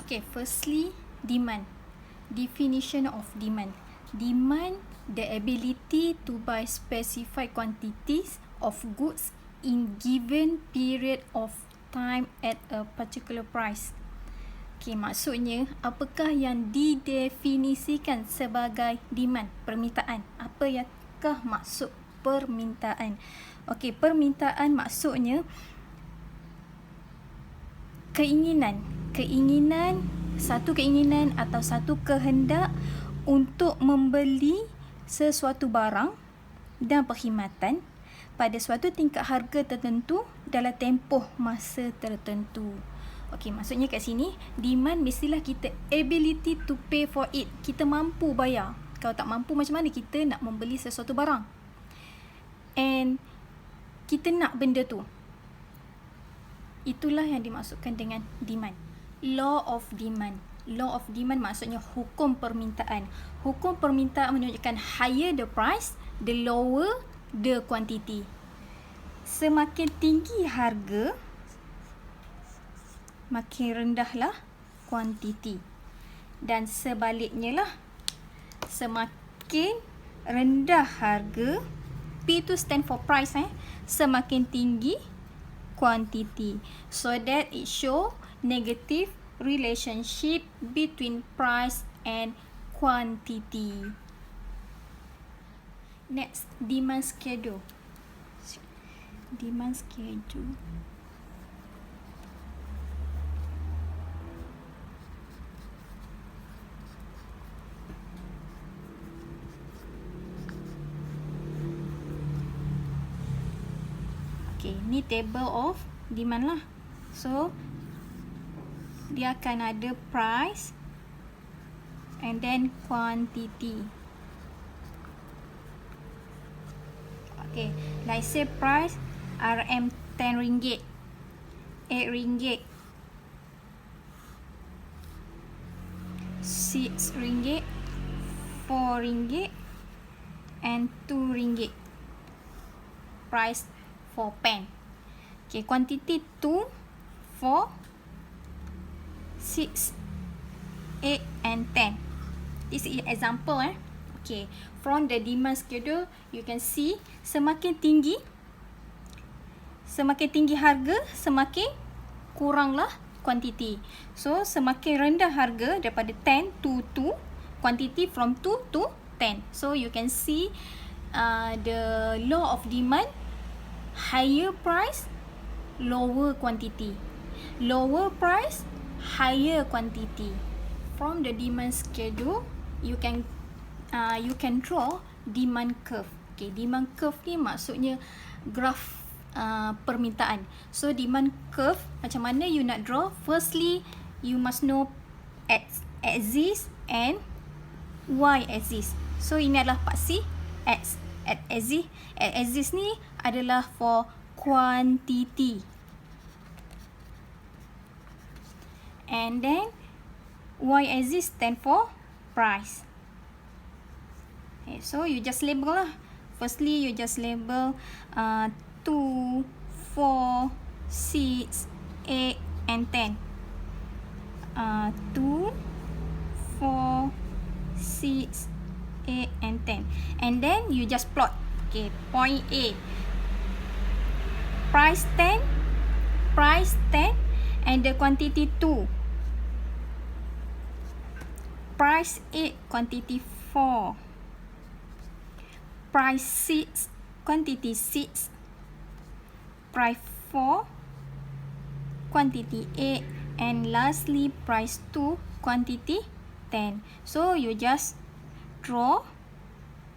Okay, firstly, demand. Definition of demand. Demand, the ability to buy specified quantities of goods in given period of time at a particular price. Okay, maksudnya apakah yang didefinisikan sebagai demand, permintaan? Apa yankah maksud permintaan? Okay, permintaan maksudnya keinginan, satu keinginan atau satu kehendak untuk membeli sesuatu barang dan perkhidmatan pada suatu tingkat harga tertentu dalam tempoh masa tertentu. Okey, maksudnya kat sini demand mestilah kita ability to pay for it. Kita mampu bayar. Kalau tak mampu, macam mana kita nak membeli sesuatu barang? And kita nak benda tu. Itulah yang dimaksudkan dengan demand. Law of demand. Law of demand maksudnya hukum permintaan. Hukum permintaan menunjukkan higher the price, the lower the quantity. Semakin tinggi harga, makin rendahlah quantity. Dan sebaliknya lah, semakin rendah harga, P itu stand for price, semakin tinggi quantity. So that it show negative relationship between price and quantity. Next, demand schedule. Demand schedule. Okay, ni table of demand lah. So, dia akan ada price and then quantity. Okay, like say price RM 10 ringgit, 8 ringgit, 6 ringgit, 4 ringgit and 2 ringgit. Price for pen. Okay, quantity 2, 4, 6, 8 and 10. This is example. Okay, from the demand schedule you can see semakin tinggi harga, semakin kuranglah quantity. So semakin rendah harga daripada 10 to 2, quantity from 2 to 10. So you can see the law of demand, higher price, lower quantity. Lower price, higher quantity. From the demand schedule, you can draw demand curve. Okay, demand curve ni maksudnya graf permintaan. So demand curve macam mana you nak draw? Firstly, you must know x axis and y axis. So ini adalah paksi x. Axis ni adalah for quantity. And then y-axis stand for price. Okay, so you just label lah. Firstly, you just label 2, 4, 6, 8 and 10. 2, 4, 6, 8 and 10. And then you just plot. Okay, point A. Price 10, and the quantity 2. Price 8, quantity 4. Price 6, quantity 6. Price 4, quantity 8. And lastly, price 2, quantity 10. So, you just draw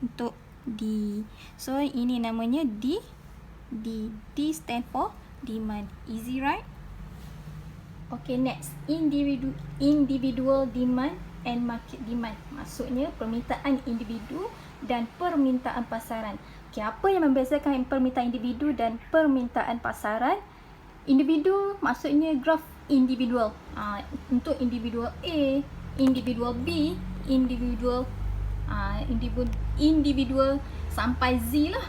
untuk D. So, ini namanya D. D stand for demand. Easy, right? Okay, next. Individual demand and market demand. Maksudnya permintaan individu dan permintaan pasaran. Okay, apa yang membezakan permintaan individu dan permintaan pasaran? Individu maksudnya graf individual. Untuk individual A, individual B, individual sampai Z lah.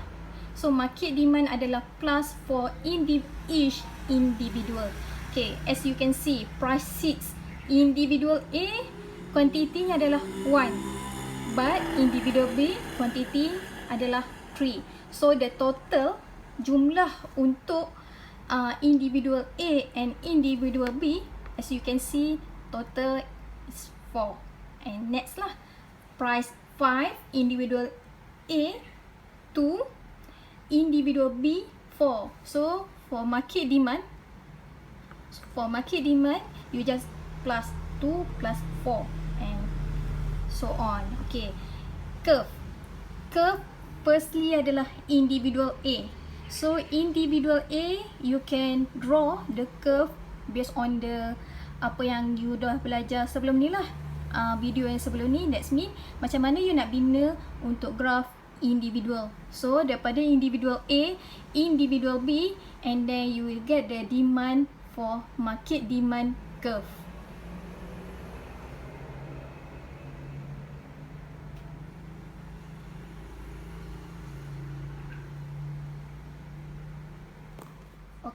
So market demand adalah plus for each individual. Okay, as you can see, price 6, individual A quantity-nya adalah 1, but individual B quantity adalah 3. So the total jumlah untuk individual A and individual B, as you can see, total is 4. And next lah, price 5, individual A 2, individual B 4. So for market demand, you just plus 2 plus 4 and so on. Okay, curve firstly adalah individual A. So individual A, you can draw the curve based on the apa yang you dah belajar sebelum ni lah, video yang sebelum ni. That's mean macam mana you nak bina untuk graph individual. So daripada individual A, individual B, and then you will get the demand for market demand curve.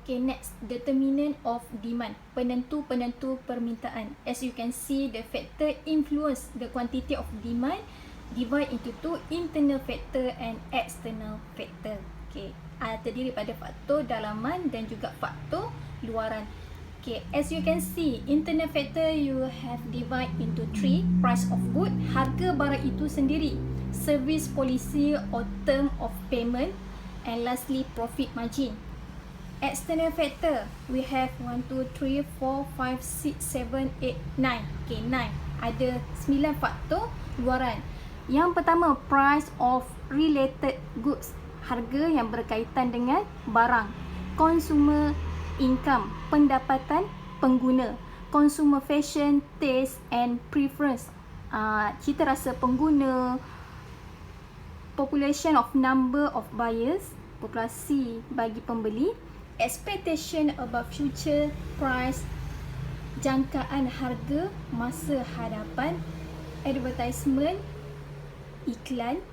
Okay, next, determinant of demand, penentu-penentu permintaan. As you can see, the factor influence the quantity of demand divide into two, internal factor and external factor. Okay, terdiri pada faktor dalaman dan juga faktor luaran. Okay, as you can see, internal factor you have divide into 3, price of good, harga barang itu sendiri, service policy or term of payment, and lastly profit margin. External factor, we have 1, 2, 3, 4, 5, 6, 7, 8, 9. Okay, 9. Ada 9 faktor luaran. Yang pertama, price of related goods, harga yang berkaitan dengan barang. Consumer income, pendapatan pengguna. Consumer fashion, taste and preference, cita rasa pengguna. Population of number of buyers, populasi bagi pembeli. Expectation about future price, jangkaan harga masa hadapan. Advertisement, iklan.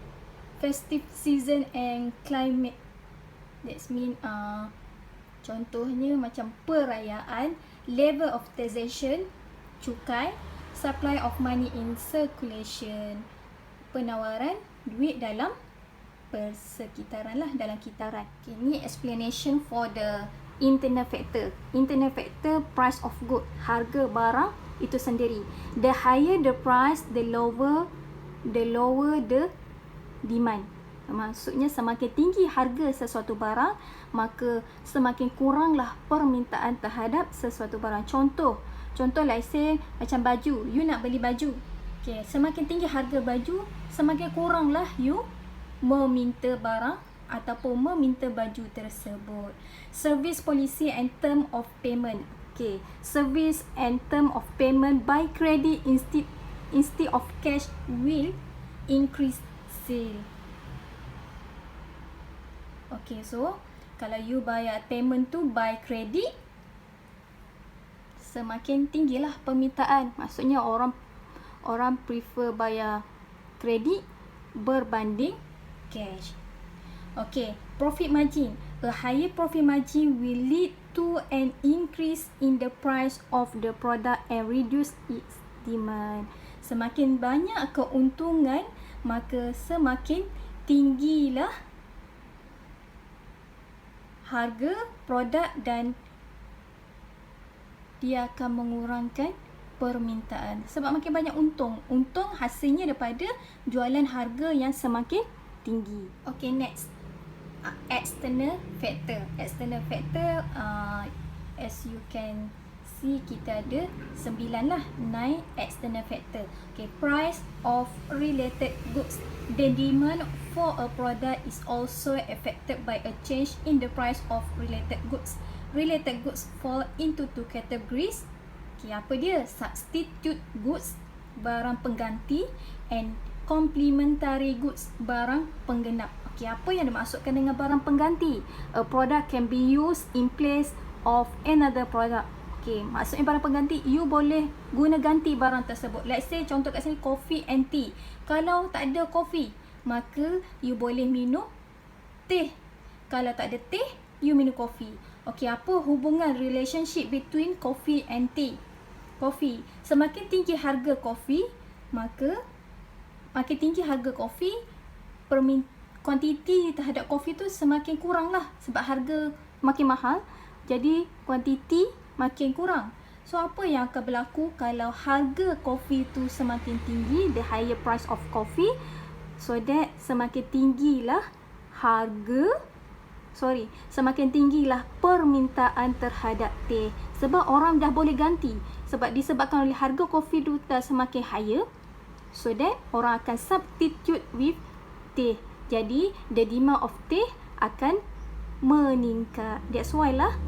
Festive season and climate, that's mean contohnya macam perayaan. Level of taxation, cukai. Supply of money in circulation, penawaran duit dalam persekitaran lah, dalam kitaran. Okay, ni explanation for the internal factor. Internal factor, price of good, harga barang itu sendiri. The higher the price, the lower the demand. Maksudnya semakin tinggi harga sesuatu barang, maka semakin kuranglah permintaan terhadap sesuatu barang. Contoh let's say macam baju, you nak beli baju. Okay, semakin tinggi harga baju, semakin kuranglah you meminta barang ataupun meminta baju tersebut. Service policy and term of payment. Okay, service and term of payment by credit instead of cash will increase sale. Okay, so kalau you bayar payment tu by credit, semakin tinggilah permintaan. Maksudnya orang prefer bayar kredit berbanding cash. Okay, profit margin. A higher profit margin will lead to an increase in the price of the product and reduce its demand. Semakin banyak keuntungan, maka semakin tinggilah harga produk dan dia akan mengurangkan permintaan. Sebab makin banyak untung hasilnya daripada jualan harga yang semakin tinggi. Okay, next, external factor. External factor, as you can see, kita ada 9 lah, 9 external factor. Okay, price of related goods. The demand for a product is also affected by a change in the price of related goods. Related goods fall into two categories. Okay, apa dia? Substitute goods, barang pengganti, and complementary goods, barang penggenap. Okay, apa yang dimaksudkan dengan barang pengganti? A product can be used in place of another product. Okay, maksudnya barang pengganti, you boleh guna ganti barang tersebut. Let's say contoh kat sini coffee and tea. Kalau tak ada coffee, maka you boleh minum teh. Kalau tak ada teh, you minum kopi. Okey, apa hubungan relationship between coffee and tea? Kopi. Semakin tinggi harga kopi, maka makin tinggi harga kopi, kuantiti terhadap kopi tu semakin kurang lah. Sebab harga makin mahal, jadi kuantiti makin kurang. So, apa yang akan berlaku kalau harga kopi tu semakin tinggi, the higher price of coffee, so that semakin tinggilah semakin tinggilah permintaan terhadap teh. Sebab orang dah boleh ganti. Sebab disebabkan oleh harga kopi tu dah semakin higher, so that orang akan substitute with teh. Jadi, the demand of teh akan meningkat. That's why lah,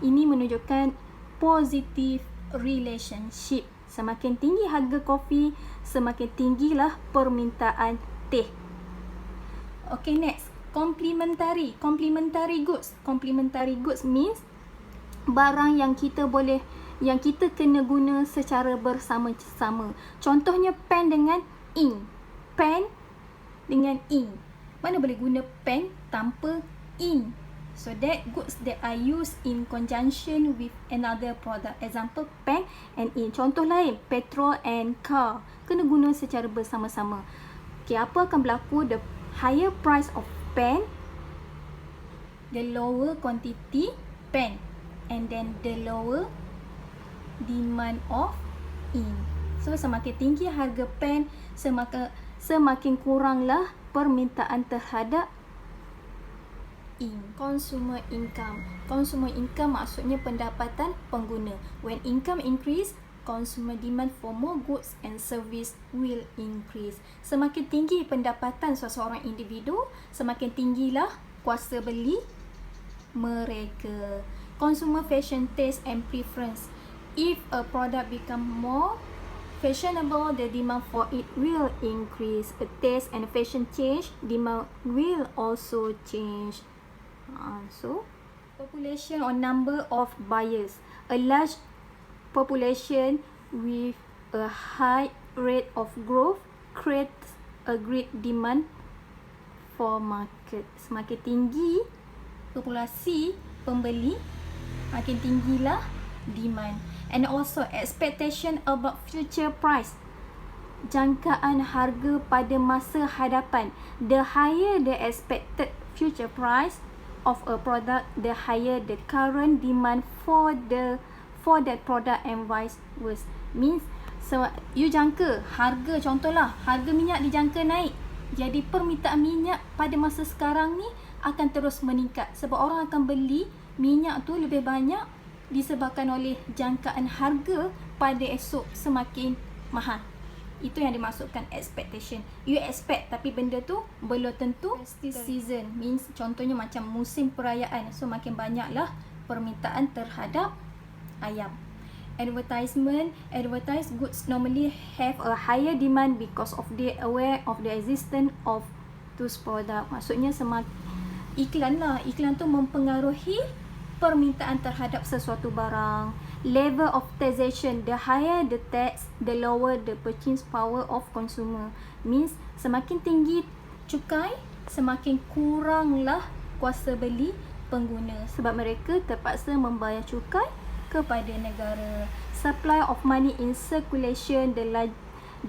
ini menunjukkan positive relationship. Semakin tinggi harga kopi, semakin tinggilah permintaan teh. Okay, next. Complementary goods. Complementary goods means barang yang kita kena guna secara bersama-sama. Contohnya pen dengan ink. Pen dengan ink. Mana boleh guna pen tanpa ink? So that goods that are used in conjunction with another product. Example, pen and ink. Contoh lain, petrol and car. Kena guna secara bersama-sama. Okay, apa akan berlaku? The higher price of pen, the lower quantity pen, and then the lower demand of ink. So, semakin tinggi harga pen, semakin kuranglah permintaan terhadap ink. Consumer income. Consumer income maksudnya pendapatan pengguna. When income increase, consumer demand for more goods and service will increase. Semakin tinggi pendapatan seseorang individu, semakin tinggilah kuasa beli mereka. Consumer fashion taste and preference. If a product become more fashionable, the demand for it will increase. A taste and fashion change, demand will also change. So, population or number of buyers. A large population with a high rate of growth creates a great demand for market. Semakin tinggi populasi pembeli, makin tinggilah demand. And also expectation about future price. Jangkaan harga pada masa hadapan. The higher the expected future price of a product, the higher the current demand for that product and vice versa. Means, so you jangka harga, contohlah harga minyak dijangka naik, jadi permintaan minyak pada masa sekarang ni akan terus meningkat sebab orang akan beli minyak tu lebih banyak disebabkan oleh jangkaan harga pada esok semakin mahal. Itu yang dimaksudkan expectation. You expect tapi benda tu belum tentu. Season means contohnya macam musim perayaan, so makin banyaklah permintaan terhadap ayam. Advertised goods normally have a higher demand because of they aware of the existence of those product. Maksudnya iklan lah. Iklan tu mempengaruhi permintaan terhadap sesuatu barang. Level of taxation. The higher the tax, the lower the purchase power of consumer. Means semakin tinggi cukai, semakin kuranglah kuasa beli pengguna sebab mereka terpaksa membayar cukai kepada negara. Supply of money in circulation. The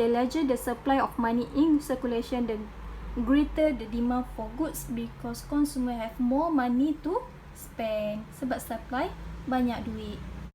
larger the supply of money in circulation, the greater the demand for goods because consumer have more money to spend. Sebab supply banyak duit.